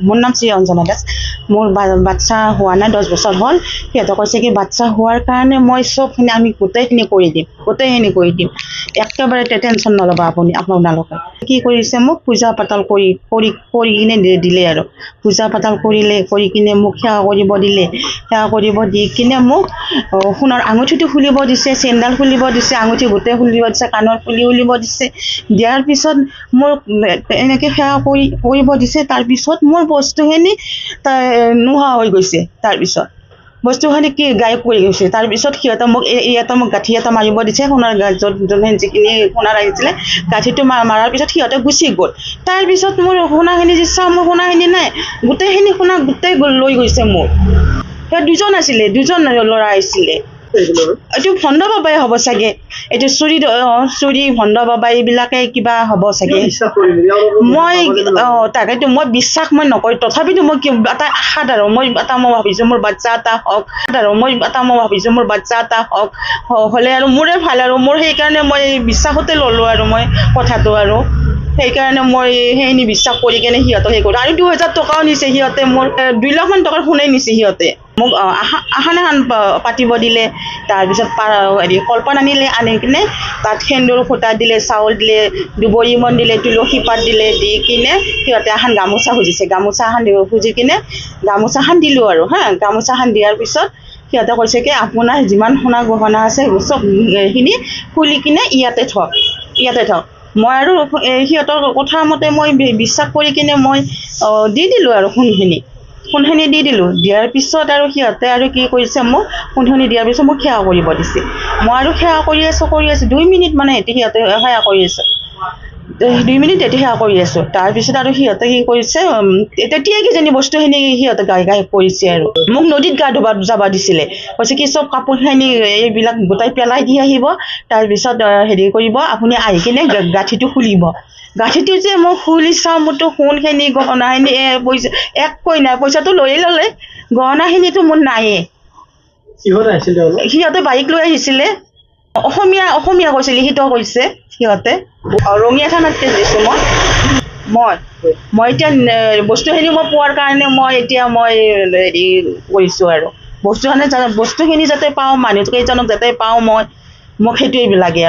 মোৰ নাম শ্ৰী অঞ্জনা দাস। মোৰ বাচ্চা হোৱা নাই, 10 বছৰ হ'ল। সিহঁতে কৈছে কি বাচ্চা হোৱাৰ কাৰণে মই চবখিনি আমি গোটেইখিনি কৰি দিম, একেবাৰে টেনশ্যন নল'ব আপোনালোকে। কি কৰিছে মোক পূজা পাতল কৰি কিনে দিলে আৰু পূজা পাতল কৰি কিনে মোক সেৱা কৰিব দি কিনে মোক সোণৰ আঙুঠিটো খুলিব দিছে, চেইনডাল খুলিব দিছে, আঙুঠি গোটেই খুলিব দিছে, কাণৰ ফুলি খুলিব দিছে। দিয়াৰ পিছত মোৰ এনেকৈ সেৱা কৰিব দিছে। তাৰপিছত মোৰ বস্তুখিনি নোহোৱা হৈ গৈছে। তাৰপিছত বস্তুখিনি কি গায়ব কৰি গৈছে। তাৰপিছত সিহঁতে মোক গাঁঠি এটা মাৰিব দিছে, সোণৰ যিখিনি সোণাৰ আহিছিলে গাঁঠিটো মাৰাৰ পিছত সিহঁতে গুচি গ'ল। তাৰপিছত মোৰ সোণাখিনি যে চাওঁ, মোৰ সোণাখিনি নাই, গোটেইখিনি সোণা লৈ গৈছে মোৰ। সিহঁত দুজন ল'ৰা আহিছিলে। এইটো ভণ্ড বাবাই হ'ব চাগে, এইটো চুৰি ভণ্ড বাবা এইবিলাকে কিবা হ'ব চাগে। মই তাকেতো মই বিশ্বাস নকৰোঁ। তথাপিতো মই এটা আশাত আৰু মই ভাবিছোঁ মোৰ বাচ্চা এটা হওক, হ'লে আৰু মোৰে ভাল আৰু মোৰ সেইকাৰণে মই বিশ্বাসতে ল'লোঁ আৰু মই কথাটো আৰু সেইকাৰণে মই সেইখিনি বিশ্বাস কৰি কিনে সিহঁতক সেই কৰোঁ। আৰু 2000 টকাও নিছে সিহঁতে, মোৰ 2 লাখমান টকাৰ সোণেই নিছে সিহঁতে। মোক আসন পাতিব দিলে। তাৰপিছত কলপাত আনি কিনে তাত সেন্দুৰ ফোঁটা দিলে, চাউল দিলে, দুবৰি মন দিলে, তুলসী পাত দিলে, দি কিনে সিহঁতে এখন গামোচা খুজিছে। গামোচাখন খুজি কিনে গামোচাখন দিলোঁ আৰু গামোচাখন দিয়াৰ পিছত সিহঁতে কৈছে কি আপোনাৰ যিমান সোণা গহনা আছে চবখিনি খুলি কিনে ইয়াতে থওক। মই আৰু সিহঁতৰ কথা মতে মই বিশ্বাস কৰি কিনে মই দি দিলোঁ আৰু সোণখিনি দি দিলোঁ। দিয়াৰ পিছত আৰু সিহঁতে আৰু কি কৰিছে, মোক সোণখিনি দিয়াৰ পিছত মোক সেৱা কৰিব দিছে। মই আৰু সেৱা কৰি আছোঁ 2 মিনিট মানে সিহঁতে সেৱা কৰি আছোঁ। 2 মিনিট সেৱা কৰি আছোঁ। তাৰপিছত আৰু সিহঁতে কি কৰিছে, তেতিয়াই কিজানি বস্তুখিনি সিহঁতে গায়ব কৰিছে আৰু মোক নদীত গা ধুব যাব দিছিলে। কৈছে কি চব কাপোৰখিনি এইবিলাক গোটাই পেলাই দি আহিব, তাৰপিছত হেৰি কৰিব, আপুনি আহি কিনে গাঁঠিটো খুলিব। গাঁঠিটো যে মই খুলি চাওঁ, মোৰতো সোণখিনি গহনাখিনি পইচা একোৱেই নাই। পইচাটো লৈয়ে ল'লে, গহনাখিনিতো মোৰ নায়েই। সিহঁতে বাইক লৈ আহিছিলে। অসমীয়া কৈছে, লিখিত কৈছে সিহঁতে। ৰঙিয়া থানাত কেছ দিছোঁ মই এতিয়া বস্তুখিনি মই পোৱাৰ কাৰণে মই হেৰি কৰিছোঁ আৰু বস্তুখিনি যাতে পাওঁ, মানুহকেইজনক যাতে পাওঁ, মোক সেইটোৱে লাগে আৰু।